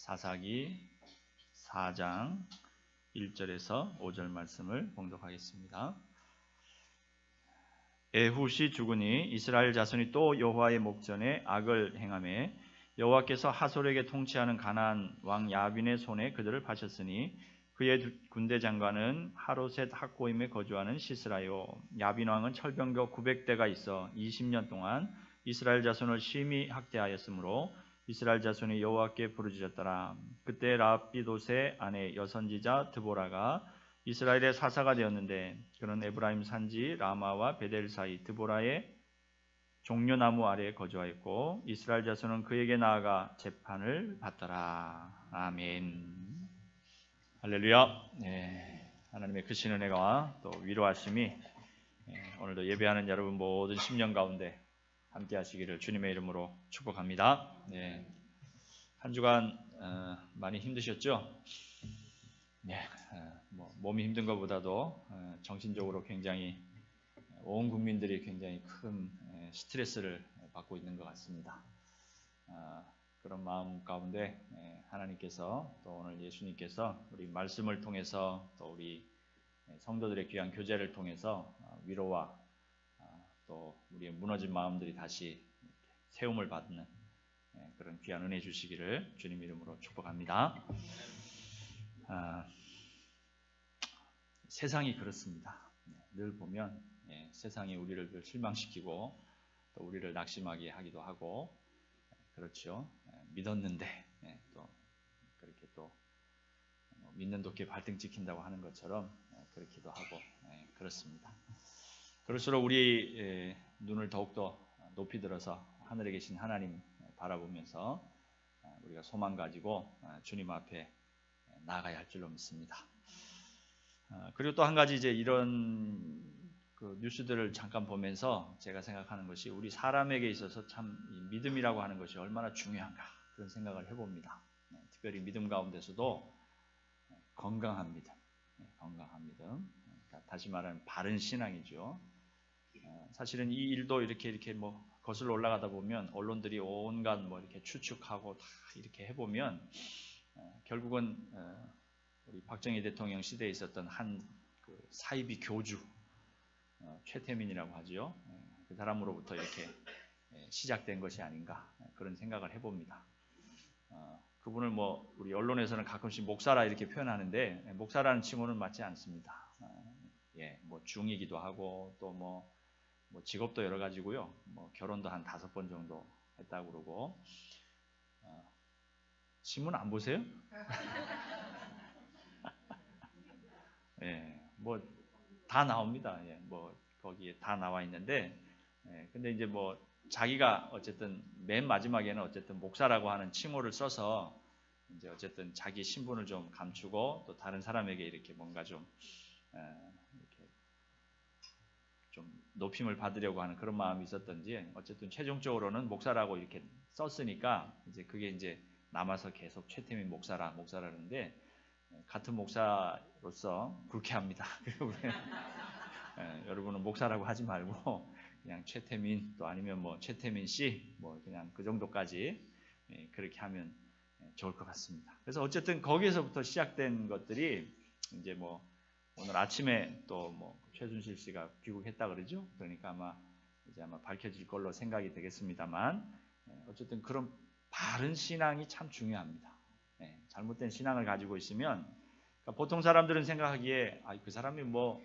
사사기 4장 1절에서 5절 말씀을 봉독하겠습니다. 에훗이 죽으니 이스라엘 자손이 또 여호와의 목전에 악을 행하매 여호와께서 하솔에게 통치하는 가나안 왕 야빈의 손에 그들을 파셨으니 그의 군대 장관은 하로셋 학고임에 거주하는 시스라요. 야빈 왕은 철병거 900대가 있어 20년 동안 이스라엘 자손을 심히 학대하였으므로 이스라엘 자손이 여호와께 부르짖었더라. 그때 라ጲ도스의 아내 여선지자 드보라가 이스라엘의 사사가 되었는데 그는 에브라임 산지 라마와 베델 사이 드보라의 종려나무 아래에 거주하였고 이스라엘 자손은 그에게 나아가 재판을 받더라. 아멘. 할렐루야. 하나님의 크신 은혜가 또 위로하심이 오늘도 예배하는 여러분 모든 심령 가운데 함께 하시기를 주님의 이름으로 축복합니다. 한 주간 많이 힘드셨죠? 몸이 힘든 것보다도 정신적으로 굉장히 온 국민들이 굉장히 큰 스트레스를 받고 있는 것 같습니다. 그런 마음 가운데 하나님께서 또 오늘 예수님께서 우리 말씀을 통해서 또 우리 성도들의 귀한 교제를 통해서 위로와 또 우리의 무너진 마음들이 다시 세움을 받는 그런 귀한 은혜 주시기를 주님 이름으로 축복합니다. 세상이 그렇습니다. 늘 보면 세상이 우리를 늘 실망시키고 또 우리를 낙심하게 하기도 하고 그렇죠. 믿었는데 또 그렇게 또 믿는 도끼에 발등 찍힌다고 하는 것처럼 그렇기도 하고 그렇습니다. 그럴수록 우리 눈을 더욱더 높이 들어서 하늘에 계신 하나님 바라보면서 우리가 소망 가지고 주님 앞에 나아가야 할 줄로 믿습니다. 그리고 또 한 가지 이제 이런 그 뉴스들을 잠깐 보면서 제가 생각하는 것이 우리 사람에게 있어서 참 믿음이라고 하는 것이 얼마나 중요한가 그런 생각을 해봅니다. 특별히 믿음 가운데서도 건강한 믿음, 건강한 믿음. 그러니까 다시 말하면 바른 신앙이죠. 사실은 이 일도 이렇게 뭐 거슬러 올라가다 보면 언론들이 온갖 뭐 이렇게 추측하고 다 이렇게 해보면 결국은 우리 박정희 대통령 시대에 있었던 한 그 사이비 교주 최태민이라고 하죠. 그 사람으로부터 이렇게 시작된 것이 아닌가 그런 생각을 해봅니다. 그분을 뭐 우리 언론에서는 가끔씩 목사라 이렇게 표현하는데 목사라는 칭호는 맞지 않습니다. 뭐 중이기도 하고 또 뭐 직업도 여러 가지고요. 뭐 결혼도 한 5번 정도 했다고 그러고 신문 안 보세요? 뭐 다 나옵니다. 뭐 거기에 다 나와 있는데 근데 이제 뭐 자기가 어쨌든 맨 마지막에는 어쨌든 목사라고 하는 칭호를 써서 이제 어쨌든 자기 신분을 좀 감추고 또 다른 사람에게 이렇게 뭔가 좀 이렇게 좀 높임을 받으려고 하는 그런 마음이 있었던지 어쨌든 최종적으로는 목사라고 이렇게 썼으니까 이제 그게 이제 남아서 계속 최태민 목사라는데 같은 목사로서 불쾌합니다. 여러분은 목사라고 하지 말고 그냥 최태민 또 아니면 뭐 최태민 씨 뭐 그냥 그 정도까지 그렇게 하면 좋을 것 같습니다. 그래서 어쨌든 거기에서부터 시작된 것들이 이제 뭐 오늘 아침에 또 뭐 최순실 씨가 귀국했다 그러죠. 그러니까 아마 밝혀질 걸로 생각이 되겠습니다만 어쨌든 그런 바른 신앙이 참 중요합니다. 잘못된 신앙을 가지고 있으면 그러니까 보통 사람들은 생각하기에 그 사람이 뭐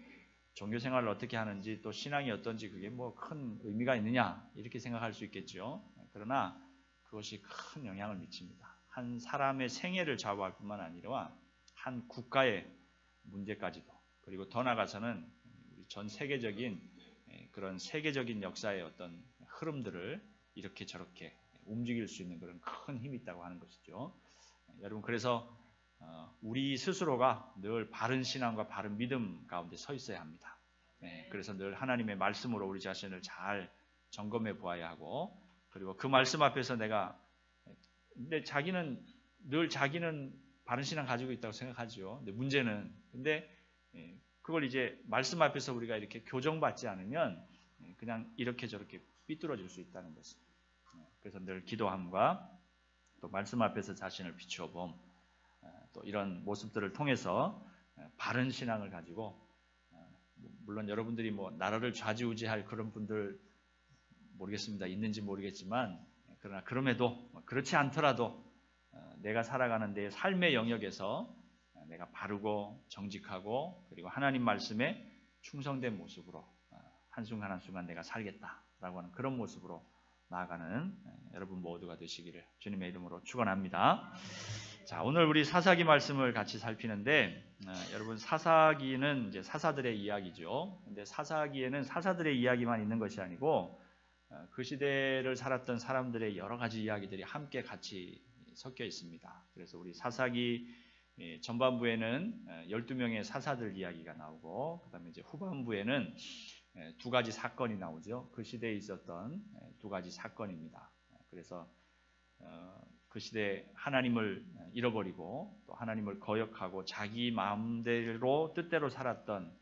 종교 생활을 어떻게 하는지 또 신앙이 어떤지 그게 뭐 큰 의미가 있느냐 이렇게 생각할 수 있겠죠. 그러나 그것이 큰 영향을 미칩니다. 한 사람의 생애를 좌우할 뿐만 아니라 한 국가의 문제까지도 그리고 더 나아가서는 우리 전 세계적인 그런 세계적인 역사의 어떤 흐름들을 이렇게 저렇게 움직일 수 있는 그런 큰 힘이 있다고 하는 것이죠. 여러분 그래서 우리 스스로가 늘 바른 신앙과 바른 믿음 가운데 서 있어야 합니다. 그래서 늘 하나님의 말씀으로 우리 자신을 잘 점검해 보아야 하고 그리고 그 말씀 앞에서 근데 자기는 바른 신앙 가지고 있다고 생각하죠. 근데 문제는 그걸 이제 말씀 앞에서 우리가 이렇게 교정받지 않으면 그냥 이렇게 저렇게 삐뚤어질 수 있다는 것입니다. 그래서 늘 기도함과 또 말씀 앞에서 자신을 비추어 봄, 또 이런 모습들을 통해서 바른 신앙을 가지고, 물론 여러분들이 뭐 나라를 좌지우지할 그런 분들 모르겠습니다. 있는지 모르겠지만, 그러나 그럼에도 그렇지 않더라도 내가 살아가는 내 삶의 영역에서 내가 바르고 정직하고 그리고 하나님 말씀에 충성된 모습으로 한순간 한순간 내가 살겠다라고 하는 그런 모습으로 나아가는 여러분 모두가 되시기를 주님의 이름으로 축원합니다. 자, 오늘 우리 사사기 말씀을 같이 살피는데, 여러분 사사기는 이제 사사들의 이야기죠. 근데 사사기에는 사사들의 이야기만 있는 것이 아니고 그 시대를 살았던 사람들의 여러 가지 이야기들이 함께 같이 섞여 있습니다. 그래서 우리 사사기 전반부에는 12명의 사사들 이야기가 나오고, 그 다음에 이제 후반부에는 두 가지 사건이 나오죠. 그 시대에 있었던 두 가지 사건입니다. 그래서 그 시대에 하나님을 잃어버리고 또 하나님을 거역하고 자기 마음대로 뜻대로 살았던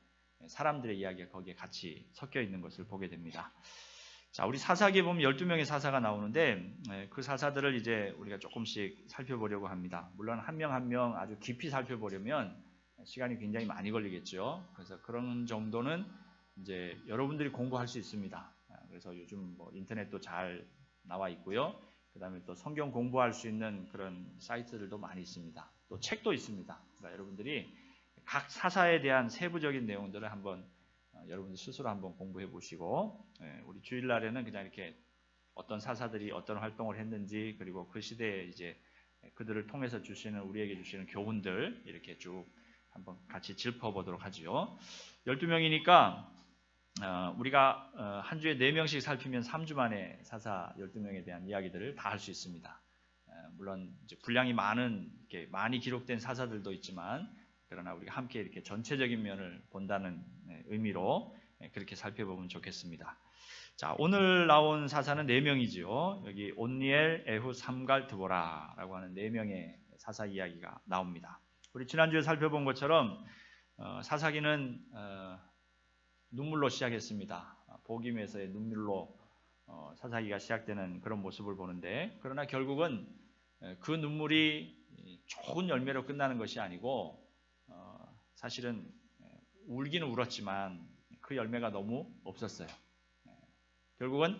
사람들의 이야기가 거기에 같이 섞여 있는 것을 보게 됩니다. 자, 우리 사사기에 보면 12명의 사사가 나오는데 그 사사들을 이제 우리가 조금씩 살펴보려고 합니다. 물론 한 명 한 명 아주 깊이 살펴보려면 시간이 굉장히 많이 걸리겠죠. 그래서 그런 정도는 이제 여러분들이 공부할 수 있습니다. 그래서 요즘 뭐 인터넷도 잘 나와 있고요. 그 다음에 또 성경 공부할 수 있는 그런 사이트들도 많이 있습니다. 또 책도 있습니다. 그러니까 여러분들이 각 사사에 대한 세부적인 내용들을 한번 여러분들 스스로 한번 공부해 보시고, 우리 주일날에는 그냥 이렇게 어떤 사사들이 어떤 활동을 했는지, 그리고 그 시대에 이제 그들을 통해서 우리에게 주시는 교훈들 이렇게 쭉 한번 같이 짚어보도록 하죠. 12명이니까 우리가 한 주에 4명씩 살피면 3주 만에 사사 12명에 대한 이야기들을 다 할 수 있습니다. 물론 이제 분량이 이렇게 많이 기록된 사사들도 있지만, 그러나 우리가 함께 이렇게 전체적인 면을 본다는 의미로 그렇게 살펴보면 좋겠습니다. 자, 오늘 나온 사사는 4명이죠. 여기 온니엘, 에훗, 삼갈, 드보라라고 하는 4명의 사사 이야기가 나옵니다. 우리 지난주에 살펴본 것처럼 사사기는 눈물로 시작했습니다. 복임에서의 눈물로 사사기가 시작되는 그런 모습을 보는데, 그러나 결국은 그 눈물이 좋은 열매로 끝나는 것이 아니고, 사실은 울기는 울었지만 그 열매가 너무 없었어요. 결국은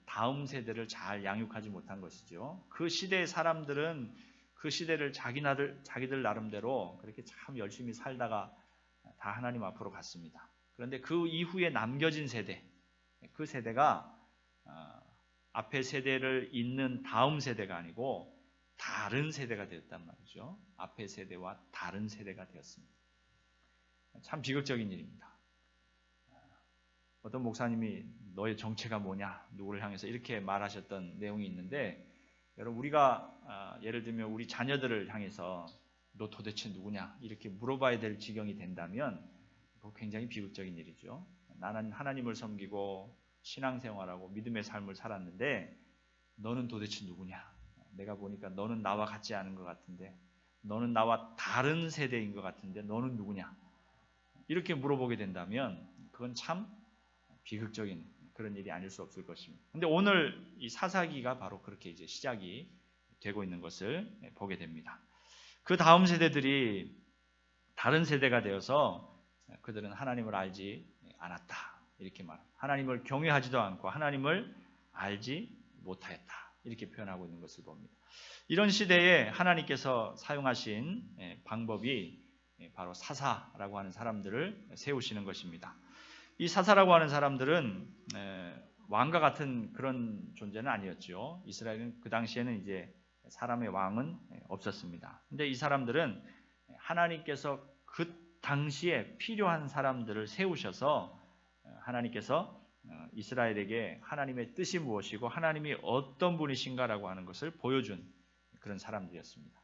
다음 세대를 잘 양육하지 못한 것이죠. 그 시대의 사람들은 그 시대를 자기들 나름대로 그렇게 참 열심히 살다가 다 하나님 앞으로 갔습니다. 그런데 그 이후에 남겨진 세대, 그 세대가 앞에 세대를 잇는 다음 세대가 아니고 다른 세대가 되었단 말이죠. 앞에 세대와 다른 세대가 되었습니다. 참 비극적인 일입니다. 어떤 목사님이 너의 정체가 뭐냐, 누구를 향해서 이렇게 말하셨던 내용이 있는데, 여러분 우리가 예를 들면 우리 자녀들을 향해서 너 도대체 누구냐 이렇게 물어봐야 될 지경이 된다면 그거 굉장히 비극적인 일이죠. 나는 하나님을 섬기고 신앙생활하고 믿음의 삶을 살았는데 너는 도대체 누구냐? 내가 보니까 너는 나와 같지 않은 것 같은데, 너는 나와 다른 세대인 것 같은데 너는 누구냐? 이렇게 물어보게 된다면 그건 참 비극적인 그런 일이 아닐 수 없을 것입니다. 근데 오늘 이 사사기가 바로 그렇게 이제 시작이 되고 있는 것을 보게 됩니다. 그 다음 세대들이 다른 세대가 되어서 그들은 하나님을 알지 않았다 이렇게 말합니다. 하나님을 경외하지도 않고 하나님을 알지 못하였다 이렇게 표현하고 있는 것을 봅니다. 이런 시대에 하나님께서 사용하신 방법이 바로 사사라고 하는 사람들을 세우시는 것입니다. 이 사사라고 하는 사람들은 왕과 같은 그런 존재는 아니었죠. 이스라엘은 그 당시에는 이제 사람의 왕은 없었습니다. 근데 이 사람들은 하나님께서 그 당시에 필요한 사람들을 세우셔서 하나님께서 이스라엘에게 하나님의 뜻이 무엇이고 하나님이 어떤 분이신가라고 하는 것을 보여준 그런 사람들이었습니다.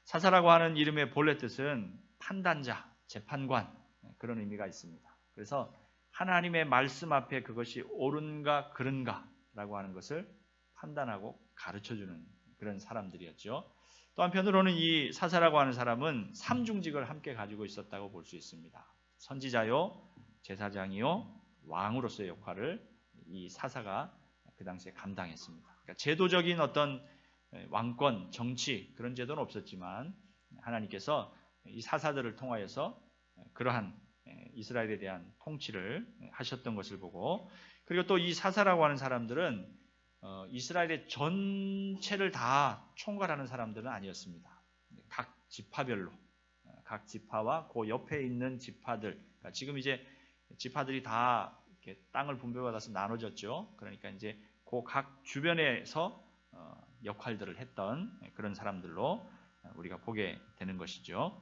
사사라고 하는 이름의 본래 뜻은 판단자, 재판관 그런 의미가 있습니다. 그래서 하나님의 말씀 앞에 그것이 옳은가 그른가라고 하는 것을 판단하고 가르쳐주는 그런 사람들이었죠. 또 한편으로는 이 사사라고 하는 사람은 삼중직을 함께 가지고 있었다고 볼 수 있습니다. 선지자요, 제사장이요, 왕으로서의 역할을 이 사사가 그 당시에 감당했습니다. 그러니까 제도적인 어떤 왕권, 정치 그런 제도는 없었지만 하나님께서 이 사사들을 통하여서 그러한 이스라엘에 대한 통치를 하셨던 것을 보고, 그리고 또 이 사사라고 하는 사람들은 이스라엘의 전체를 다 총괄하는 사람들은 아니었습니다. 각 지파별로, 각 지파와 그 옆에 있는 지파들, 그러니까 지금 이제 지파들이 다 이렇게 땅을 분배받아서 나눠졌죠. 그러니까 이제 그 각 주변에서 역할들을 했던 그런 사람들로 우리가 보게 되는 것이죠.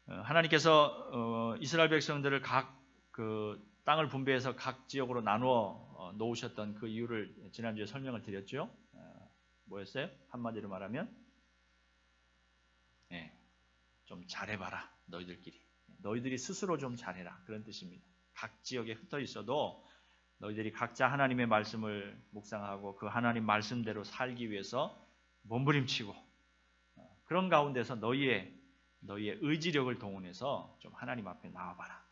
하나님께서 이스라엘 백성들을 각 그 땅을 분배해서 각 지역으로 나누어 놓으셨던 그 이유를 지난주에 설명을 드렸죠. 뭐였어요? 한마디로 말하면 좀 잘해봐라. 너희들이 스스로 좀 잘해라. 그런 뜻입니다. 각 지역에 흩어 있어도 너희들이 각자 하나님의 말씀을 묵상하고 그 하나님 말씀대로 살기 위해서 몸부림치고, 그런 가운데서 너희의 의지력을 동원해서 좀 하나님 앞에 나와봐라.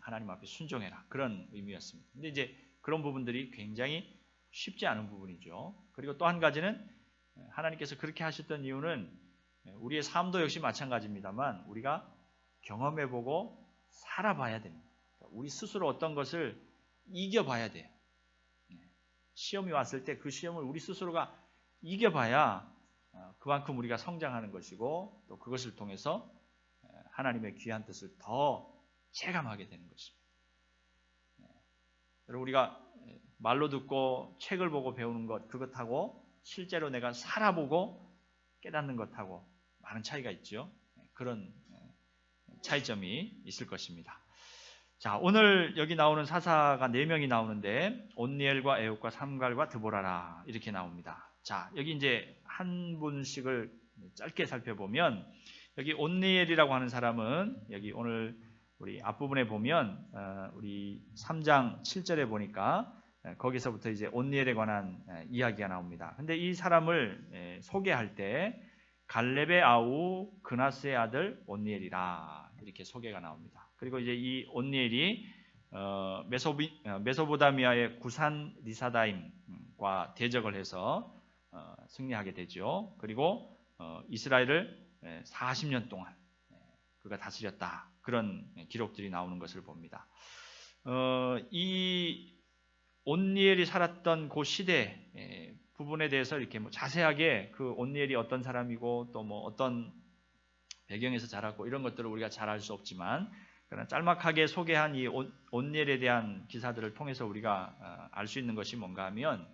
하나님 앞에 순종해라. 그런 의미였습니다. 근데 이제 그런 부분들이 굉장히 쉽지 않은 부분이죠. 그리고 또 한 가지는 하나님께서 그렇게 하셨던 이유는 우리의 삶도 역시 마찬가지입니다만 우리가 경험해보고 살아봐야 됩니다. 우리 스스로 어떤 것을 이겨봐야 돼요. 시험이 왔을 때 그 시험을 우리 스스로가 이겨봐야 그만큼 우리가 성장하는 것이고, 또 그것을 통해서 하나님의 귀한 뜻을 더 체감하게 되는 것입니다. 여러분, 우리가 말로 듣고 책을 보고 배우는 것, 그것하고 실제로 내가 살아보고 깨닫는 것하고 많은 차이가 있죠. 그런 차이점이 있을 것입니다. 자, 오늘 여기 나오는 사사가 4명이 나오는데 온니엘과 에웃과 삼갈과 드보라라 이렇게 나옵니다. 자, 여기 이제 한 분씩을 짧게 살펴보면, 여기 온니엘이라고 하는 사람은 여기 오늘 우리 앞부분에 보면 우리 3장 7절에 보니까 거기서부터 이제 온니엘에 관한 이야기가 나옵니다. 근데 이 사람을 소개할 때 갈렙의 아우 그나스의 아들 온니엘이라 이렇게 소개가 나옵니다. 그리고 이제 이 온니엘이 메소포타미아의 구산 리사다임과 대적을 해서 승리하게 되죠. 그리고 이스라엘을 40년 동안 그가 다스렸다. 그런 기록들이 나오는 것을 봅니다. 이 온니엘이 살았던 그 시대 부분에 대해서 이렇게 뭐 자세하게 그 온니엘이 어떤 사람이고 또 뭐 어떤 배경에서 자랐고 이런 것들을 우리가 잘 알 수 없지만, 그러나 짤막하게 소개한 이 온니엘에 대한 기사들을 통해서 우리가 알 수 있는 것이 뭔가 하면,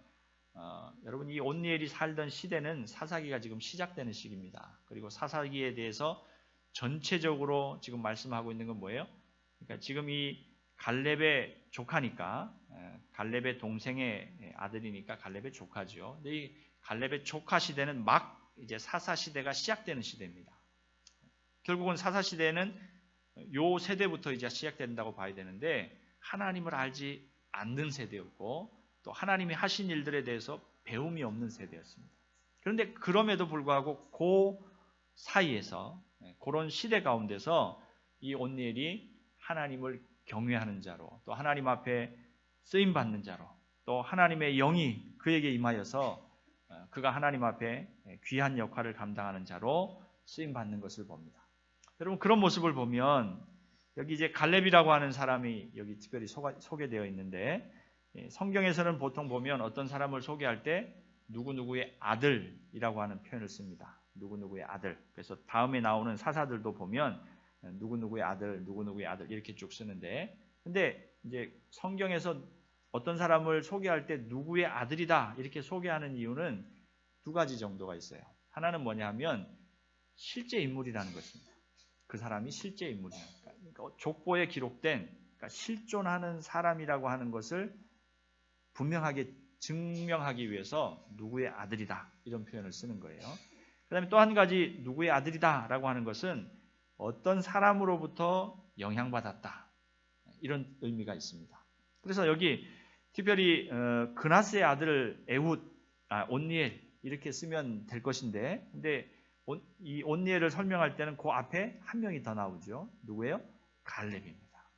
여러분, 이 온니엘이 살던 시대는 사사기가 지금 시작되는 시기입니다. 그리고 사사기에 대해서 전체적으로 지금 말씀하고 있는 건 뭐예요? 그러니까 지금 이 갈렙의 조카니까, 갈렙의 동생의 아들이니까 갈렙의 조카죠. 근데 이 갈렙의 조카 시대는 막 이제 사사 시대가 시작되는 시대입니다. 결국은 사사 시대는 요 세대부터 이제 시작된다고 봐야 되는데, 하나님을 알지 않는 세대였고 또 하나님이 하신 일들에 대해서 배움이 없는 세대였습니다. 그런데 그럼에도 불구하고 그 사이에서, 그런 시대 가운데서 이 온니엘이 하나님을 경외하는 자로, 또 하나님 앞에 쓰임받는 자로, 또 하나님의 영이 그에게 임하여서 그가 하나님 앞에 귀한 역할을 감당하는 자로 쓰임받는 것을 봅니다. 여러분, 그런 모습을 보면 여기 이제 갈렙이라고 하는 사람이 여기 특별히 소개되어 있는데, 성경에서는 보통 보면 어떤 사람을 소개할 때 누구누구의 아들이라고 하는 표현을 씁니다. 누구누구의 아들. 그래서 다음에 나오는 사사들도 보면 누구누구의 아들, 누구누구의 아들 이렇게 쭉 쓰는데, 근데 이제 성경에서 어떤 사람을 소개할 때 누구의 아들이다 이렇게 소개하는 이유는 두 가지 정도가 있어요. 하나는 뭐냐 하면 실제 인물이라는 것입니다. 그 사람이 실제 인물이니까. 그러니까 족보에 기록된, 그러니까 실존하는 사람이라고 하는 것을 분명하게 증명하기 위해서 누구의 아들이다 이런 표현을 쓰는 거예요. 그 다음에 또 한 가지, 누구의 아들이다 라고 하는 것은 어떤 사람으로부터 영향받았다 이런 의미가 있습니다. 그래서 여기 특별히 그나스의 아들 온니엘 이렇게 쓰면 될 것인데, 근데 이 온니엘을 설명할 때는 그 앞에 한 명이 더 나오죠. 누구예요? 갈렙입니다.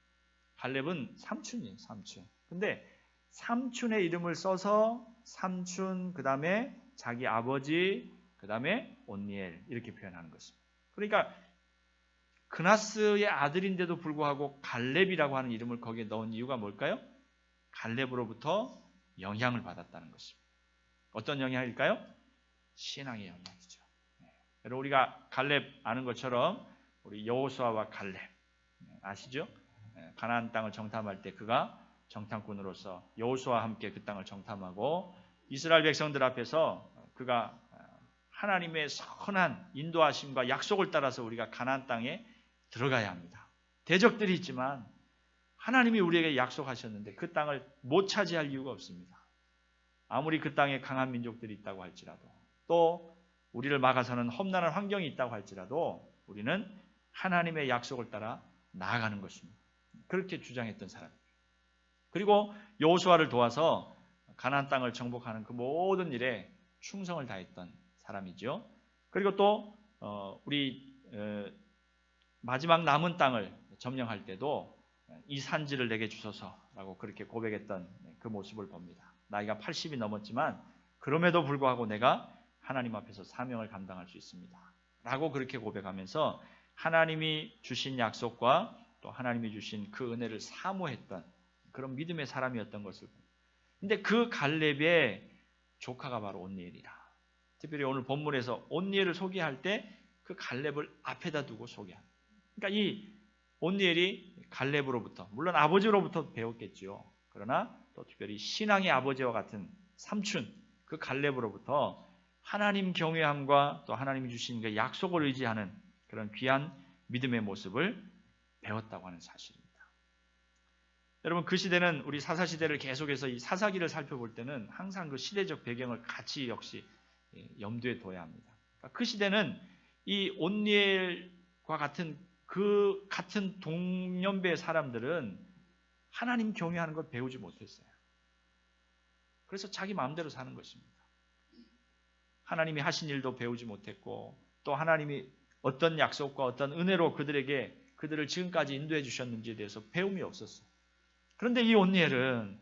갈렙은 삼촌이에요. 삼촌. 근데 삼촌의 이름을 써서 삼촌 그 다음에 자기 아버지, 그 다음에 온니엘 이렇게 표현하는 것입니다. 그러니까 그나스의 아들인데도 불구하고 갈렙이라고 하는 이름을 거기에 넣은 이유가 뭘까요? 갈렙으로부터 영향을 받았다는 것입니다. 어떤 영향일까요? 신앙의 영향이죠. 여러분 우리가 갈렙 아는 것처럼 우리 여호수아와 갈렙 아시죠? 가나안 땅을 정탐할 때 그가 정탐꾼으로서 여호수아와 함께 그 땅을 정탐하고 이스라엘 백성들 앞에서 그가 하나님의 선한 인도하심과 약속을 따라서 우리가 가나안 땅에 들어가야 합니다. 대적들이 있지만 하나님이 우리에게 약속하셨는데 그 땅을 못 차지할 이유가 없습니다. 아무리 그 땅에 강한 민족들이 있다고 할지라도 또 우리를 막아서는 험난한 환경이 있다고 할지라도 우리는 하나님의 약속을 따라 나아가는 것입니다. 그렇게 주장했던 사람입니다. 그리고 여호수아를 도와서 가나안 땅을 정복하는 그 모든 일에 충성을 다했던 사람이죠. 그리고 또 우리 마지막 남은 땅을 점령할 때도 이 산지를 내게 주소서라고 그렇게 고백했던 그 모습을 봅니다. 나이가 80이 넘었지만 그럼에도 불구하고 내가 하나님 앞에서 사명을 감당할 수 있습니다. 라고 그렇게 고백하면서 하나님이 주신 약속과 또 하나님이 주신 그 은혜를 사모했던 그런 믿음의 사람이었던 것을 봅니다. 근데 그 갈렙의 조카가 바로 온니엘이라. 특별히 오늘 본문에서 온니엘을 소개할 때 그 갈렙을 앞에다 두고 소개합니다. 그러니까 이 온니엘이 갈렙으로부터 물론 아버지로부터 배웠겠죠. 그러나 또 특별히 신앙의 아버지와 같은 삼촌 그 갈렙으로부터 하나님 경외함과 또 하나님이 주신 그 약속을 의지하는 그런 귀한 믿음의 모습을 배웠다고 하는 사실입니다. 여러분 그 시대는 우리 사사시대를 계속해서 이 사사기를 살펴볼 때는 항상 그 시대적 배경을 같이 역시 염두에 둬야 합니다. 그러니까 그 시대는 이 온니엘과 같은 그 같은 동년배의 사람들은 하나님 경외하는 걸 배우지 못했어요. 그래서 자기 마음대로 사는 것입니다. 하나님이 하신 일도 배우지 못했고 또 하나님이 어떤 약속과 어떤 은혜로 그들을 지금까지 인도해 주셨는지에 대해서 배움이 없었어요. 그런데 이 온니엘은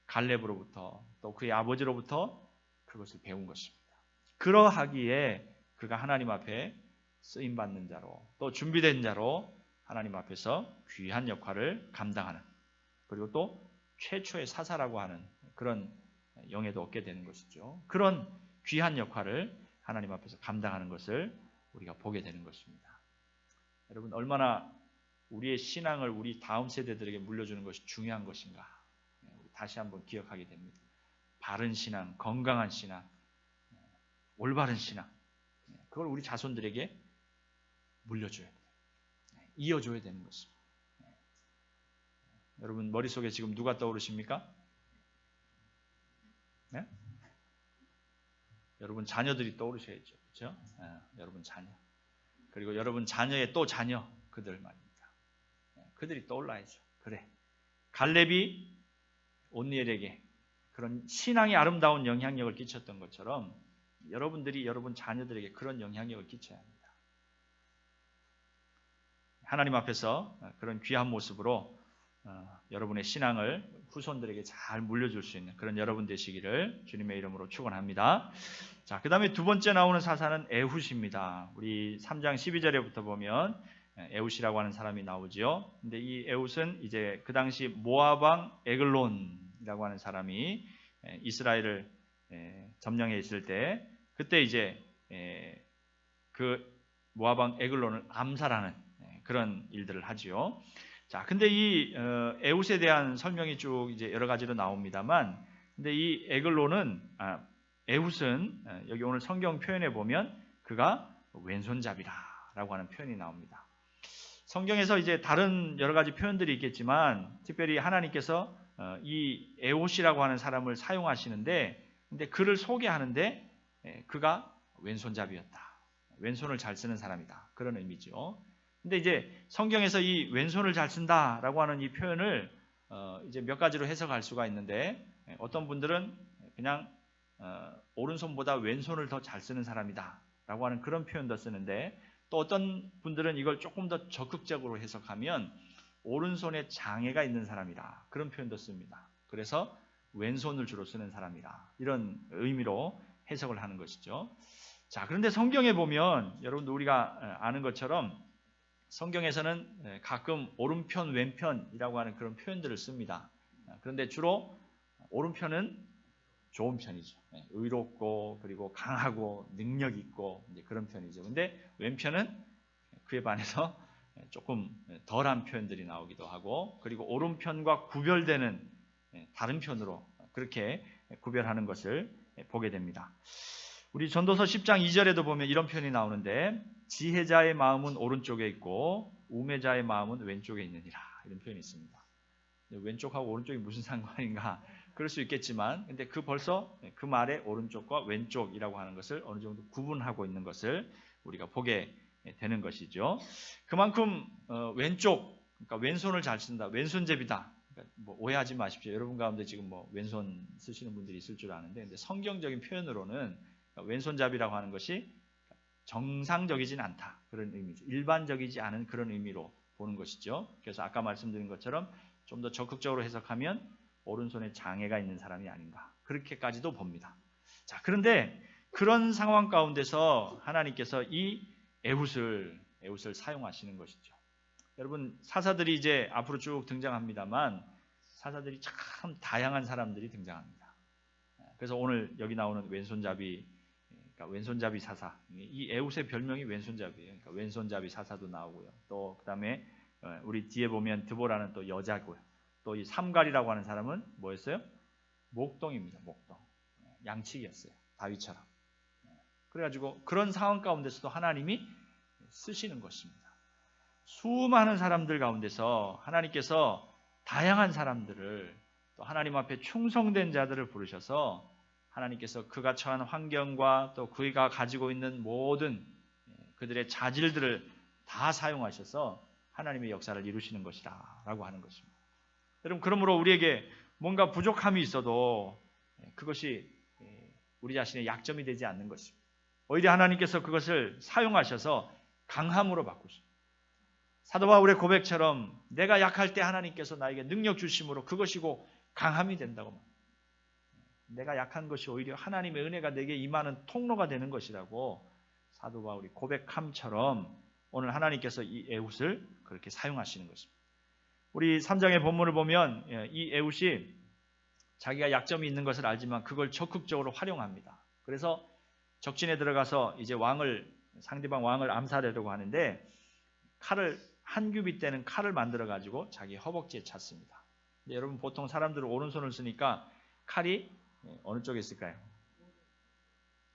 갈렙으로부터 또 그의 아버지로부터 그것을 배운 것입니다. 그러하기에 그가 하나님 앞에 쓰임받는 자로 또 준비된 자로 하나님 앞에서 귀한 역할을 감당하는 그리고 또 최초의 사사라고 하는 그런 영예도 얻게 되는 것이죠. 그런 귀한 역할을 하나님 앞에서 감당하는 것을 우리가 보게 되는 것입니다. 여러분 얼마나 우리의 신앙을 우리 다음 세대들에게 물려주는 것이 중요한 것인가 다시 한번 기억하게 됩니다. 바른 신앙, 건강한 신앙, 올바른 신앙 그걸 우리 자손들에게 물려줘야 돼요. 이어줘야 되는 것입니다. 여러분 머릿속에 지금 누가 떠오르십니까? 네? 여러분 자녀들이 떠오르셔야죠. 그렇죠? 여러분 자녀. 그리고 여러분 자녀의 또 자녀 그들 말입니다. 그들이 떠올라야죠. 그래. 갈렙이 온니엘에게 그런 신앙의 아름다운 영향력을 끼쳤던 것처럼 여러분들이 여러분 자녀들에게 그런 영향력을 끼쳐야 합니다. 하나님 앞에서 그런 귀한 모습으로 여러분의 신앙을 후손들에게 잘 물려줄 수 있는 그런 여러분 되시기를 주님의 이름으로 축원합니다. 자, 그 다음에 두 번째 나오는 사사는 에훗입니다. 우리 3장 12절에부터 보면 에훗이라고 하는 사람이 나오지요. 근데 이 에훗은 이제 그 당시 모압 왕 에글론이라고 하는 사람이 이스라엘을 점령해 있을 때 그때 이제 그 모압 왕 에글론을 암살하는 그런 일들을 하지요. 자, 근데 이 에훗에 대한 설명이 쭉 이제 여러 가지로 나옵니다만, 근데 이 에글론은 에훗은 여기 오늘 성경 표현에 보면 그가 왼손잡이라라고 하는 표현이 나옵니다. 성경에서 이제 다른 여러 가지 표현들이 있겠지만, 특별히 하나님께서 이 에훗이라고 하는 사람을 사용하시는데, 근데 그를 소개하는데 그가 왼손잡이였다. 왼손을 잘 쓰는 사람이다. 그런 의미죠. 근데 이제 성경에서 이 왼손을 잘 쓴다라고 하는 이 표현을 이제 몇 가지로 해석할 수가 있는데 어떤 분들은 그냥 오른손보다 왼손을 더 잘 쓰는 사람이다라고 하는 그런 표현도 쓰는데 또 어떤 분들은 이걸 조금 더 적극적으로 해석하면 오른손에 장애가 있는 사람이다 그런 표현도 씁니다. 그래서 왼손을 주로 쓰는 사람이다 이런 의미로 해석을 하는 것이죠. 자, 그런데 성경에 보면 여러분도 우리가 아는 것처럼 성경에서는 가끔 오른편, 왼편이라고 하는 그런 표현들을 씁니다. 그런데 주로 오른편은 좋은 편이죠. 의롭고 그리고 강하고 능력 있고 그런 편이죠. 근데 왼편은 그에 반해서 조금 덜한 표현들이 나오기도 하고, 그리고 오른편과 구별되는 다른 편으로 그렇게 구별하는 것을 보게 됩니다. 우리 전도서 10장 2절에도 보면 이런 표현이 나오는데, 지혜자의 마음은 오른쪽에 있고 우매자의 마음은 왼쪽에 있느니라, 이런 표현이 있습니다. 왼쪽하고 오른쪽이 무슨 상관인가 그럴 수 있겠지만, 근데 벌써 그 말에 오른쪽과 왼쪽이라고 하는 것을 어느 정도 구분하고 있는 것을 우리가 보게 되는 것이죠. 그만큼 왼쪽, 그러니까 왼손을 잘 쓴다, 왼손잡이다. 그러니까 뭐 오해하지 마십시오. 여러분 가운데 지금 뭐 왼손 쓰시는 분들이 있을 줄 아는데, 근데 성경적인 표현으로는 왼손잡이라고 하는 것이 정상적이진 않다, 그런 의미죠. 일반적이지 않은 그런 의미로 보는 것이죠. 그래서 아까 말씀드린 것처럼 좀 더 적극적으로 해석하면 오른손에 장애가 있는 사람이 아닌가, 그렇게까지도 봅니다. 자, 그런데 그런 상황 가운데서 하나님께서 이 에훗을 사용하시는 것이죠. 여러분, 사사들이 이제 앞으로 쭉 등장합니다만 사사들이 참 다양한 사람들이 등장합니다. 그래서 오늘 여기 나오는 왼손잡이, 그러니까 왼손잡이 사사, 이 에훗의 별명이 왼손잡이에요. 그러니까 왼손잡이 사사도 나오고요. 또 그다음에 우리 뒤에 보면 드보라는 또 여자고요. 또 이 삼갈이라고 하는 사람은 뭐였어요? 목동입니다. 목동. 양치기였어요. 다윗처럼. 그래가지고 그런 상황 가운데서도 하나님이 쓰시는 것입니다. 수많은 사람들 가운데서 하나님께서 다양한 사람들을, 또 하나님 앞에 충성된 자들을 부르셔서 하나님께서 그가 처한 환경과 또 그가 가지고 있는 모든 그들의 자질들을 다 사용하셔서 하나님의 역사를 이루시는 것이다 라고 하는 것입니다. 여러분, 그러므로 우리에게 뭔가 부족함이 있어도 그것이 우리 자신의 약점이 되지 않는 것입니다. 오히려 하나님께서 그것을 사용하셔서 강함으로 바꾸십니다. 사도 바울의 고백처럼 내가 약할 때 하나님께서 나에게 능력 주심으로 그것이고 강함이 된다고 말합니다. 내가 약한 것이 오히려 하나님의 은혜가 내게 임하는 통로가 되는 것이라고 사도 바울이 고백함처럼 오늘 하나님께서 이 에훗을 그렇게 사용하시는 것입니다. 우리 3장의 본문을 보면 이 에훗이 자기가 약점이 있는 것을 알지만 그걸 적극적으로 활용합니다. 그래서 적진에 들어가서 이제 상대방 왕을 암살하려고 하는데, 칼을, 한 규빗 되는 칼을 만들어 가지고 자기 허벅지에 찼습니다. 근데 여러분, 보통 사람들은 오른손을 쓰니까 칼이 어느 쪽에 있을까요?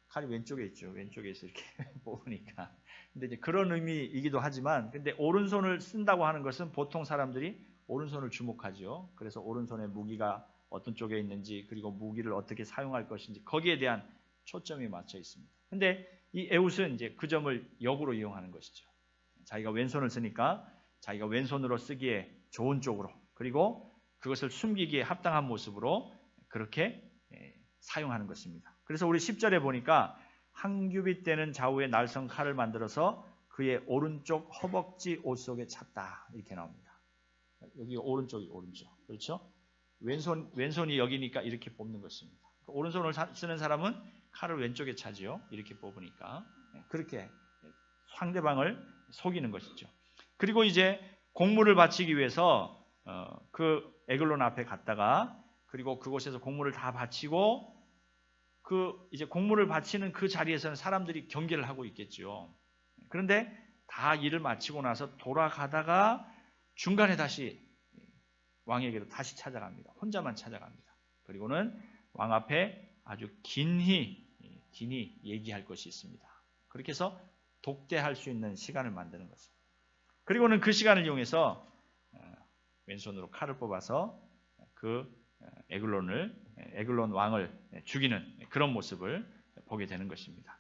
칼이 왼쪽에 있죠. 왼쪽에 있어 이렇게 뽑으니까. 근데 이제 그런 의미이기도 하지만, 근데 오른손을 쓴다고 하는 것은 보통 사람들이 오른손을 주목하죠. 그래서 오른손에 무기가 어떤 쪽에 있는지, 그리고 무기를 어떻게 사용할 것인지 거기에 대한 초점이 맞춰 있습니다. 근데 이 에훗은 이제 그 점을 역으로 이용하는 것이죠. 자기가 왼손을 쓰니까 자기가 왼손으로 쓰기에 좋은 쪽으로, 그리고 그것을 숨기기에 합당한 모습으로 그렇게 사용하는 것입니다. 그래서 우리 10절에 보니까 한 규빗 되는 좌우의 날성 칼을 만들어서 그의 오른쪽 허벅지 옷 속에 찼다, 이렇게 나옵니다. 여기 오른쪽, 그렇죠? 왼손이 여기니까 이렇게 뽑는 것입니다. 오른손을 쓰는 사람은 칼을 왼쪽에 차지요. 이렇게 뽑으니까 그렇게 상대방을 속이는 것이죠. 그리고 이제 공물을 바치기 위해서 그 에글론 앞에 갔다가, 그리고 그곳에서 공물을 다 바치고 이제 공물을 바치는 그 자리에서는 사람들이 경계를 하고 있겠죠. 그런데 다 일을 마치고 나서 돌아가다가 중간에 다시 왕에게로 다시 찾아갑니다. 혼자만 찾아갑니다. 그리고는 왕 앞에 아주 긴히 얘기할 것이 있습니다. 그렇게 해서 독대할 수 있는 시간을 만드는 것입니다. 그리고는 그 시간을 이용해서 왼손으로 칼을 뽑아서 그 에글론 왕을 죽이는 그런 모습을 보게 되는 것입니다.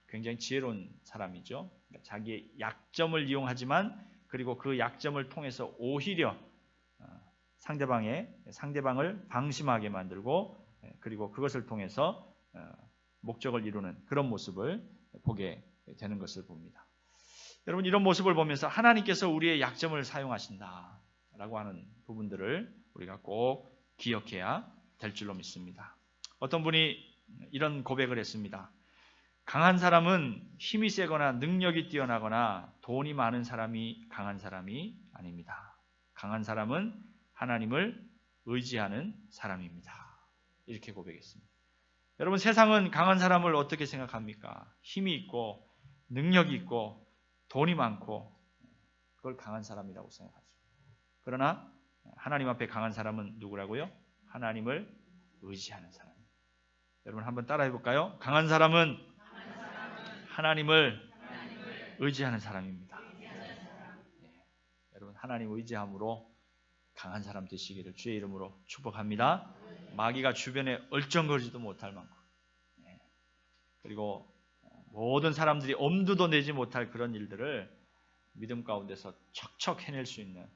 굉장히 지혜로운 사람이죠. 자기의 약점을 이용하지만, 그리고 그 약점을 통해서 오히려 상대방을 방심하게 만들고, 그리고 그것을 통해서 목적을 이루는 그런 모습을 보게 되는 것을 봅니다. 여러분, 이런 모습을 보면서 하나님께서 우리의 약점을 사용하신다라고 하는 부분들을 우리가 꼭 기억해야 될 줄로 믿습니다. 어떤 분이 이런 고백을 했습니다. 강한 사람은 힘이 세거나 능력이 뛰어나거나 돈이 많은 사람이 강한 사람이 아닙니다. 강한 사람은 하나님을 의지하는 사람입니다. 이렇게 고백했습니다. 여러분, 세상은 강한 사람을 어떻게 생각합니까? 힘이 있고 능력이 있고 돈이 많고 그걸 강한 사람이라고 생각하죠. 그러나 하나님 앞에 강한 사람은 누구라고요? 하나님을 의지하는 사람. 여러분 한번 따라해 볼까요? 강한 사람은 하나님을 의지하는 사람입니다. 여러분, 하나님 의지함으로 강한 사람 되시기를 주의 이름으로 축복합니다. 마귀가 주변에 얼쩡거리지도 못할 만큼, 그리고 모든 사람들이 엄두도 내지 못할 그런 일들을 믿음 가운데서 척척 해낼 수 있는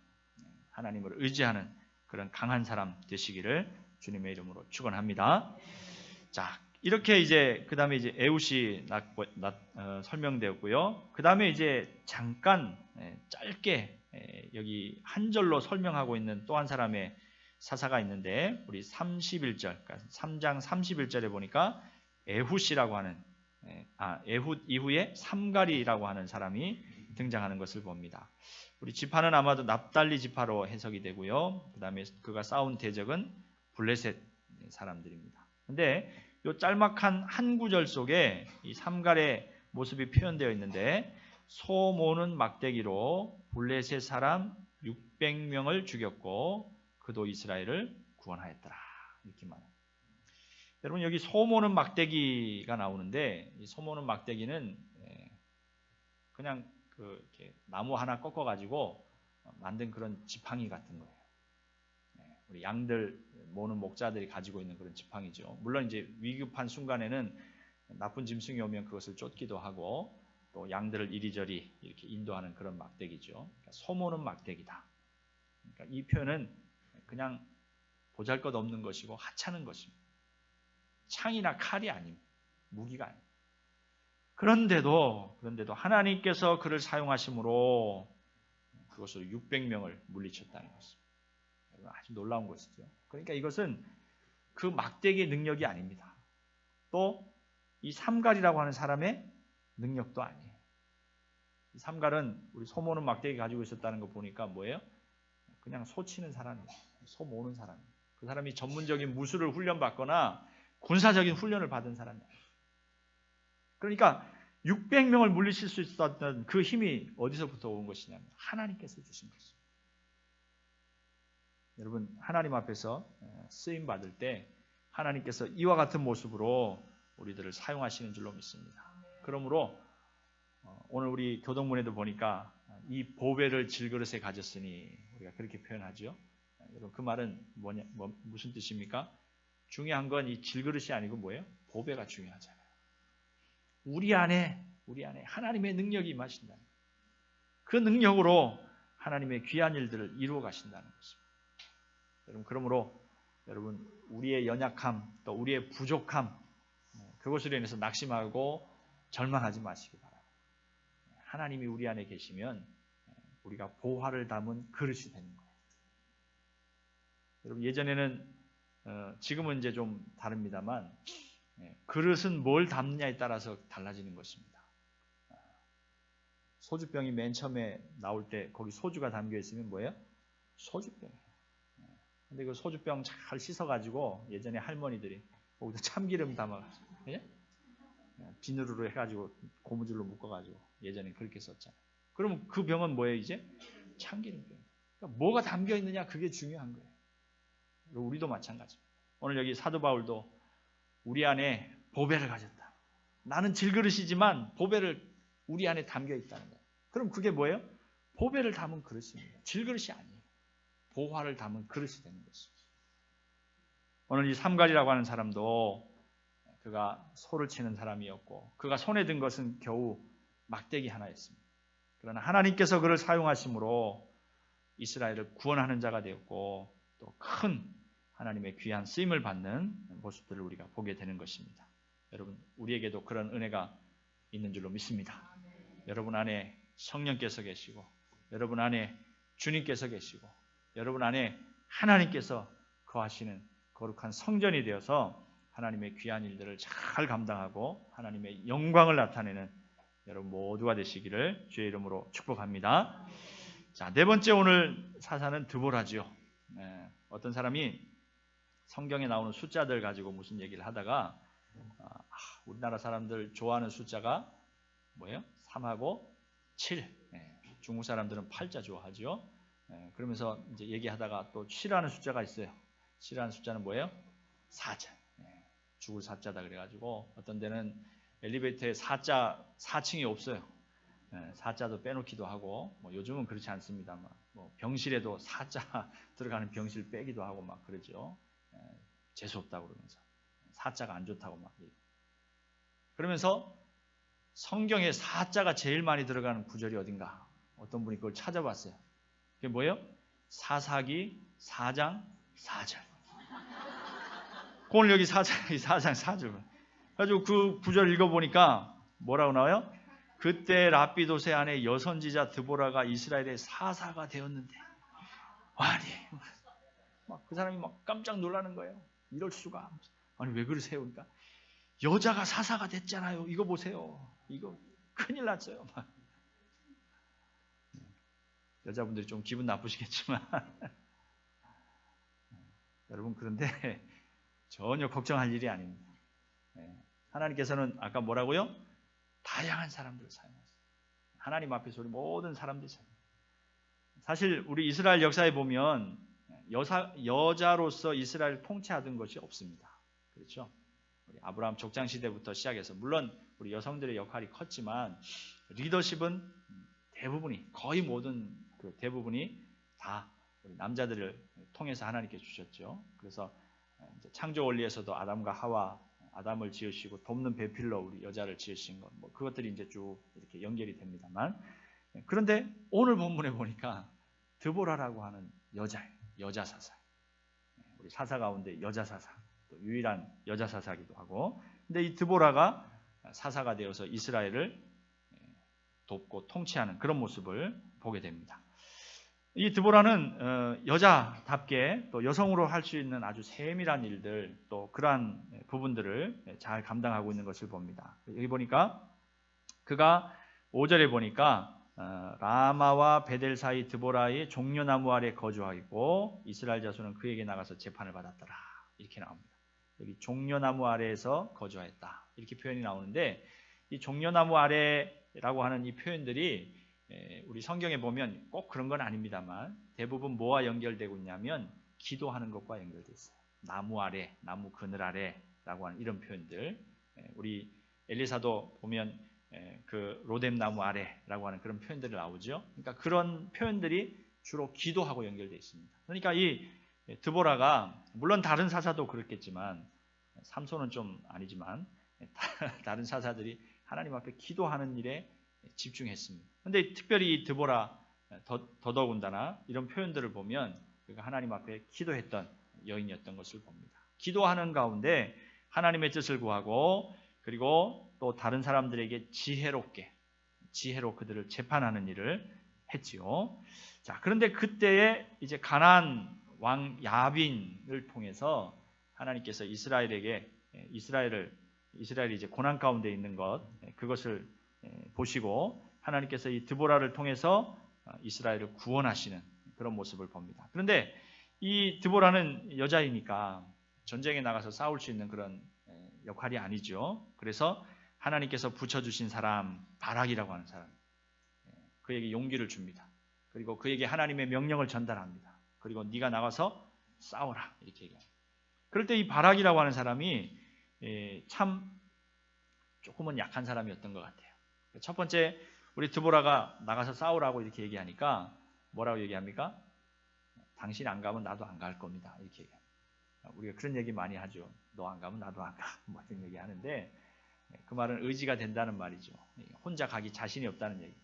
하나님을 의지하는 그런 강한 사람 되시기를 주님의 이름으로 축원합니다. 자, 이렇게 이제 그 다음에 이제 에훗이 설명되었고요. 그 다음에 이제 잠깐 짧게 여기 한 절로 설명하고 있는 또 한 사람의 사사가 있는데, 우리 31절, 그러니까 3장 31절에 보니까 에훗이라고 하는, 에훗 이후에 삼갈이라고 하는 사람이 등장하는 것을 봅니다. 우리 지파는 아마도 납달리 지파로 해석이 되고요. 그 다음에 그가 싸운 대적은 블레셋 사람들입니다. 근데 이 짤막한 한 구절 속에 이 삼갈의 모습이 표현되어 있는데, 소 모는 막대기로 블레셋 사람 600명을 죽였고 그도 이스라엘을 구원하였더라. 이렇게 말합니다. 여러분, 여기 소 모는 막대기가 나오는데, 이 소 모는 막대기는 그냥 이렇게 나무 하나 꺾어 가지고 만든 그런 지팡이 같은 거예요. 우리 양들 모는 목자들이 가지고 있는 그런 지팡이죠. 물론 이제 위급한 순간에는 나쁜 짐승이 오면 그것을 쫓기도 하고 또 양들을 이리저리 이렇게 인도하는 그런 막대기죠. 그러니까 소모는 막대기다. 그러니까 이 표현은 그냥 보잘것없는 것이고 하찮은 것입니다. 창이나 칼이 아닙니다. 무기가 아닙니다. 그런데도 하나님께서 그를 사용하심으로 그것으로 600명을 물리쳤다는 것입니다. 아주 놀라운 것이죠. 그러니까 이것은 그 막대기의 능력이 아닙니다. 또 이 삼갈이라고 하는 사람의 능력도 아니에요. 이 삼갈은 우리 소 모는 막대기 가지고 있었다는 거 보니까 뭐예요? 그냥 소 치는 사람이에요. 소 모는 사람이에요. 그 사람이 전문적인 무술을 훈련받거나 군사적인 훈련을 받은 사람이에요. 그러니까 600명을 물리칠 수 있었던 그 힘이 어디서부터 온 것이냐면 하나님께서 주신 것입니다. 여러분, 하나님 앞에서 쓰임 받을 때 하나님께서 이와 같은 모습으로 우리들을 사용하시는 줄로 믿습니다. 그러므로 오늘 우리 교동문에도 보니까 이 보배를 질그릇에 가졌으니 우리가 그렇게 표현하죠. 여러분, 그 말은 무슨 뜻입니까? 중요한 건 이 질그릇이 아니고 뭐예요? 보배가 중요하잖아요. 우리 안에 하나님의 능력이 임하신다는 거예요. 그 능력으로 하나님의 귀한 일들을 이루어 가신다는 것입니다. 여러분, 그러므로 여러분, 우리의 연약함 또 우리의 부족함, 그것으로 인해서 낙심하고 절망하지 마시기 바랍니다. 하나님이 우리 안에 계시면 우리가 보화를 담은 그릇이 되는 거예요. 여러분, 예전에는 지금은 이제 좀 다릅니다만 그릇은 뭘 담느냐에 따라서 달라지는 것입니다. 소주병이 맨 처음에 나올 때 거기 소주가 담겨 있으면 뭐예요? 소주병이에요. 근데 그 소주병 잘 씻어가지고 예전에 할머니들이 거기다 참기름 담아가지고, 예? 비누로 해가지고 고무줄로 묶어가지고 예전에 그렇게 썼잖아요. 그러면 그 병은 뭐예요 이제? 참기름병. 그러니까 뭐가 담겨 있느냐, 그게 중요한 거예요. 우리도 마찬가지입니다. 오늘 여기 사도 바울도 우리 안에 보배를 가졌다. 나는 질그릇이지만 보배를 우리 안에 담겨 있다는 거예요. 그럼 그게 뭐예요? 보배를 담은 그릇입니다. 질그릇이 아니에요. 보화를 담은 그릇이 되는 것입니다. 오늘 이 삼갈이라고 하는 사람도 그가 소를 치는 사람이었고 그가 손에 든 것은 겨우 막대기 하나였습니다. 그러나 하나님께서 그를 사용하심으로 이스라엘을 구원하는 자가 되었고 또 큰 하나님의 귀한 쓰임을 받는 모습들을 우리가 보게 되는 것입니다. 여러분, 우리에게도 그런 은혜가 있는 줄로 믿습니다. 여러분 안에 성령께서 계시고 여러분 안에 주님께서 계시고 여러분 안에 하나님께서 거하시는 거룩한 성전이 되어서 하나님의 귀한 일들을 잘 감당하고 하나님의 영광을 나타내는 여러분 모두가 되시기를 주의 이름으로 축복합니다. 자, 네 번째 오늘 사사는 드보라죠. 어떤 사람이 성경에 나오는 숫자들 가지고 무슨 얘기를 하다가 우리나라 사람들 좋아하는 숫자가 뭐예요? 3하고 7. 중국 사람들은 8자 좋아하죠. 그러면서 이제 얘기하다가 또 7하는 숫자가 있어요. 7하는 숫자는 뭐예요? 4자. 죽을 4자다 그래가지고 어떤 데는 엘리베이터에 4층이 없어요. 4자도 빼놓기도 하고 뭐 요즘은 그렇지 않습니다만 뭐 병실에도 4자 들어가는 병실 빼기도 하고 막 그러죠. 재수없다고 그러면서 4자가 안 좋다고 막 그러면서 성경에 4자가 제일 많이 들어가는 구절이 어딘가 어떤 분이 그걸 찾아봤어요. 그게 뭐예요? 사사기 4장 4절. 오늘 여기 4장 4절. 그래가지고 그 구절 읽어보니까 뭐라고 나와요? 그때 랍비도세 아내 여선지자 드보라가 이스라엘의 사사가 되었는데, 아니, 막 그 사람이 막 깜짝 놀라는 거예요. 이럴 수가. 아니 왜 그러세요? 그러니까 여자가 사사가 됐잖아요. 이거 보세요. 이거 큰일 났어요. 막. 여자분들이 좀 기분 나쁘시겠지만 여러분 그런데 전혀 걱정할 일이 아닙니다. 하나님께서는 아까 뭐라고요? 다양한 사람들을 사용하세요. 하나님 앞에서 우리 모든 사람들이 사용해요. 사실 우리 이스라엘 역사에 보면 여자로서 이스라엘을 통치하던 것이 없습니다. 그렇죠? 우리 아브라함 족장 시대부터 시작해서 물론 우리 여성들의 역할이 컸지만 리더십은 대부분이 거의 모든 그 대부분이 다 우리 남자들을 통해서 하나님께 주셨죠. 그래서 창조 원리에서도 아담과 하와 아담을 지으시고 돕는 배필로 우리 여자를 지으신 것, 뭐 그것들이 이제 쭉 이렇게 연결이 됩니다만 그런데 오늘 본문에 보니까 드보라라고 하는 여자 사사, 우리 사사 가운데 여자 사사, 또 유일한 여자 사사기도 하고, 근데 이 드보라가 사사가 되어서 이스라엘을 돕고 통치하는 그런 모습을 보게 됩니다. 이 드보라는 여자답게 또 여성으로 할 수 있는 아주 세밀한 일들 또 그러한 부분들을 잘 감당하고 있는 것을 봅니다. 여기 보니까 그가 5절에 보니까 라마와 베델 사이 드보라의 종려나무 아래 거주하고 이스라엘 자손은 그에게 나가서 재판을 받았더라 이렇게 나옵니다. 여기 종려나무 아래에서 거주하였다 이렇게 표현이 나오는데 이 종려나무 아래라고 하는 이 표현들이 우리 성경에 보면 꼭 그런 건 아닙니다만 대부분 뭐와 연결되고 있냐면 기도하는 것과 연결되어 있어요. 나무 아래, 나무 그늘 아래라고 하는 이런 표현들. 우리 엘리사도 보면 그 로뎀 나무 아래라고 하는 그런 표현들이 나오죠. 그러니까 그런 표현들이 주로 기도하고 연결되어 있습니다. 그러니까 이 드보라가 물론 다른 사사도 그렇겠지만 삼손은 좀 아니지만 다른 사사들이 하나님 앞에 기도하는 일에 집중했습니다. 그런데 특별히 이 드보라 더더군다나 이런 표현들을 보면 그가 하나님 앞에 기도했던 여인이었던 것을 봅니다. 기도하는 가운데 하나님의 뜻을 구하고 그리고 또 다른 사람들에게 지혜로 그들을 재판하는 일을 했지요. 자, 그런데 그때에 이제 가나안 왕 야빈을 통해서 하나님께서 이스라엘이 이제 고난 가운데 있는 그것을 보시고 하나님께서 이 드보라를 통해서 이스라엘을 구원하시는 그런 모습을 봅니다. 그런데 이 드보라는 여자이니까 전쟁에 나가서 싸울 수 있는 그런 역할이 아니죠. 그래서 하나님께서 붙여주신 사람 바락이라고 하는 사람 그에게 용기를 줍니다. 그리고 그에게 하나님의 명령을 전달합니다. 그리고 네가 나가서 싸워라 이렇게 얘기합니다. 그럴 때 이 바락이라고 하는 사람이 참 조금은 약한 사람이었던 것 같아요. 첫 번째 우리 드보라가 나가서 싸우라고 이렇게 얘기하니까 뭐라고 얘기합니까? 당신 안 가면 나도 안 갈 겁니다. 이렇게 얘기합니다. 우리가 그런 얘기 많이 하죠. 너 안 가면 나도 안 가. 뭐 이런 얘기 하는데 그 말은 의지가 된다는 말이죠. 혼자 가기 자신이 없다는 얘기.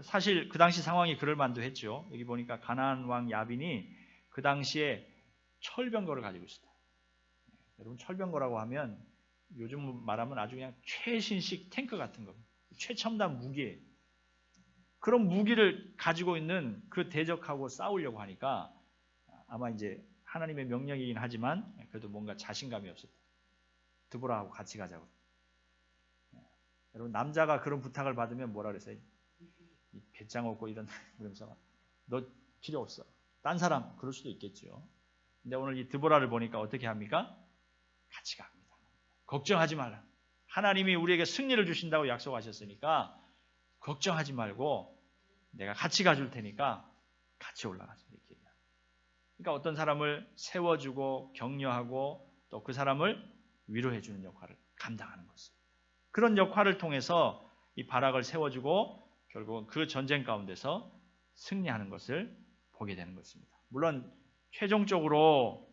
사실 그 당시 상황이 그럴 만도 했죠. 여기 보니까 가나안 왕 야빈이 그 당시에 철병거를 가지고 있었다. 여러분 철병거라고 하면 요즘 말하면 아주 그냥 최신식 탱크 같은 겁니다. 최첨단 무기예요. 그런 무기를 가지고 있는 그 대적하고 싸우려고 하니까 아마 이제 하나님의 명령이긴 하지만 그래도 뭔가 자신감이 없었다. 드보라하고 같이 가자고. 여러분 남자가 그런 부탁을 받으면 뭐라 그랬어요? 배짱 없고 이런 그러면서 너 필요 없어. 딴 사람 그럴 수도 있겠죠. 근데 오늘 이 드보라를 보니까 어떻게 합니까? 같이 갑니다. 걱정하지 말라. 하나님이 우리에게 승리를 주신다고 약속하셨으니까 걱정하지 말고 내가 같이 가줄 테니까 같이 올라가자. 이렇게 얘기합니다. 그러니까 어떤 사람을 세워주고 격려하고 또 그 사람을 위로해주는 역할을 감당하는 것입니다. 그런 역할을 통해서 이 바락을 세워주고 결국은 그 전쟁 가운데서 승리하는 것을 보게 되는 것입니다. 물론 최종적으로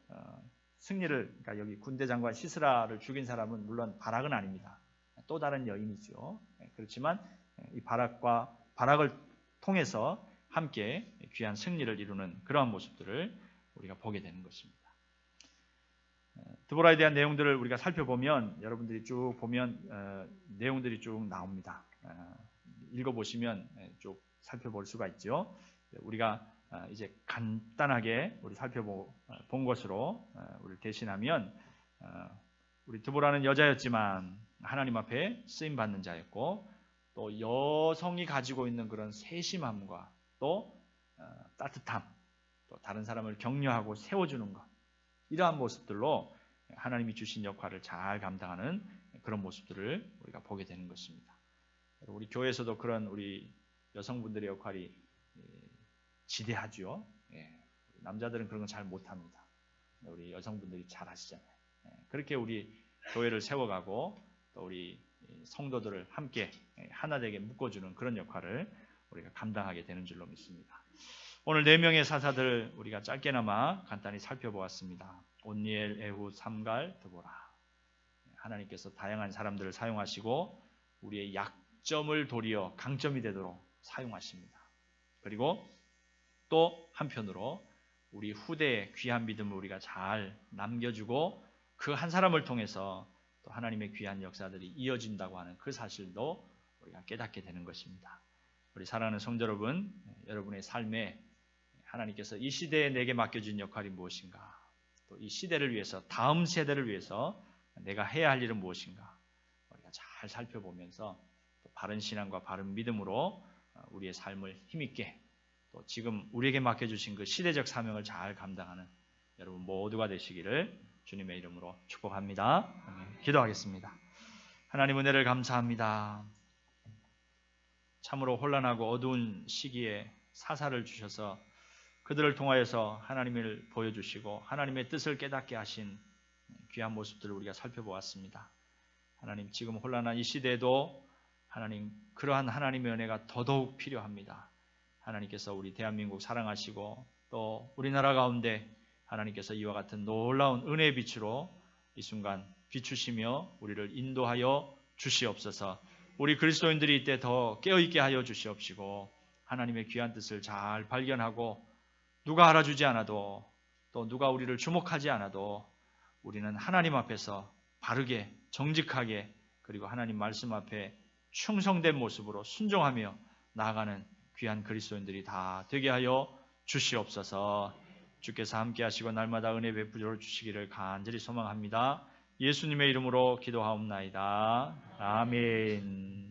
승리를, 그러니까 여기 군대 장관 시스라를 죽인 사람은 물론 바락은 아닙니다. 또 다른 여인이죠. 그렇지만 이 바락을 통해서 함께 귀한 승리를 이루는 그러한 모습들을 우리가 보게 되는 것입니다. 드보라에 대한 내용들을 우리가 살펴보면 여러분들이 쭉 보면 내용들이 쭉 나옵니다. 읽어보시면 쭉 살펴볼 수가 있죠. 우리가 이제 간단하게 우리 살펴본 것으로 우리를 대신하면 우리 드보라는 여자였지만 하나님 앞에 쓰임받는 자였고 또 여성이 가지고 있는 그런 세심함과 또 따뜻함, 또 다른 사람을 격려하고 세워주는 것, 이러한 모습들로 하나님이 주신 역할을 잘 감당하는 그런 모습들을 우리가 보게 되는 것입니다. 우리 교회에서도 그런 우리 여성분들의 역할이 지대하죠. 남자들은 그런 건 잘 못합니다. 우리 여성분들이 잘 하시잖아요. 그렇게 우리 교회를 세워가고 또 우리 성도들을 함께 하나 되게 묶어주는 그런 역할을 우리가 감당하게 되는 줄로 믿습니다. 오늘 4명의 사사들 우리가 짧게나마 간단히 살펴보았습니다. 온니엘, 에훗, 삼갈, 드보라. 하나님께서 다양한 사람들을 사용하시고 우리의 약점을 도리어 강점이 되도록 사용하십니다. 그리고 또 한편으로 우리 후대의 귀한 믿음을 우리가 잘 남겨주고 그 한 사람을 통해서 또 하나님의 귀한 역사들이 이어진다고 하는 그 사실도 우리가 깨닫게 되는 것입니다. 우리 사랑하는 성도 여러분, 여러분의 삶에 하나님께서 이 시대에 내게 맡겨진 역할이 무엇인가, 또 이 시대를 위해서, 다음 세대를 위해서 내가 해야 할 일은 무엇인가, 우리가 잘 살펴보면서 또 바른 신앙과 바른 믿음으로 우리의 삶을 힘있게 또 지금 우리에게 맡겨주신 그 시대적 사명을 잘 감당하는 여러분 모두가 되시기를 주님의 이름으로 축복합니다. 기도하겠습니다. 하나님 은혜를 감사합니다. 참으로 혼란하고 어두운 시기에 사사를 주셔서 그들을 통하여서 하나님을 보여주시고 하나님의 뜻을 깨닫게 하신 귀한 모습들을 우리가 살펴보았습니다. 하나님, 지금 혼란한 이 시대에도 하나님, 그러한 하나님의 은혜가 더더욱 필요합니다. 하나님께서 우리 대한민국 사랑하시고 또 우리나라 가운데 하나님께서 이와 같은 놀라운 은혜의 빛으로 이 순간 비추시며 우리를 인도하여 주시옵소서. 우리 그리스도인들이 이때 더 깨어있게 하여 주시옵시고 하나님의 귀한 뜻을 잘 발견하고 누가 알아주지 않아도 또 누가 우리를 주목하지 않아도 우리는 하나님 앞에서 바르게 정직하게 그리고 하나님 말씀 앞에 충성된 모습으로 순종하며 나아가는 귀한 그리스도인들이 다 되게 하여 주시옵소서. 주께서 함께 하시고 날마다 은혜 베풀어 주시기를 간절히 소망합니다. 예수님의 이름으로 기도하옵나이다. 아멘.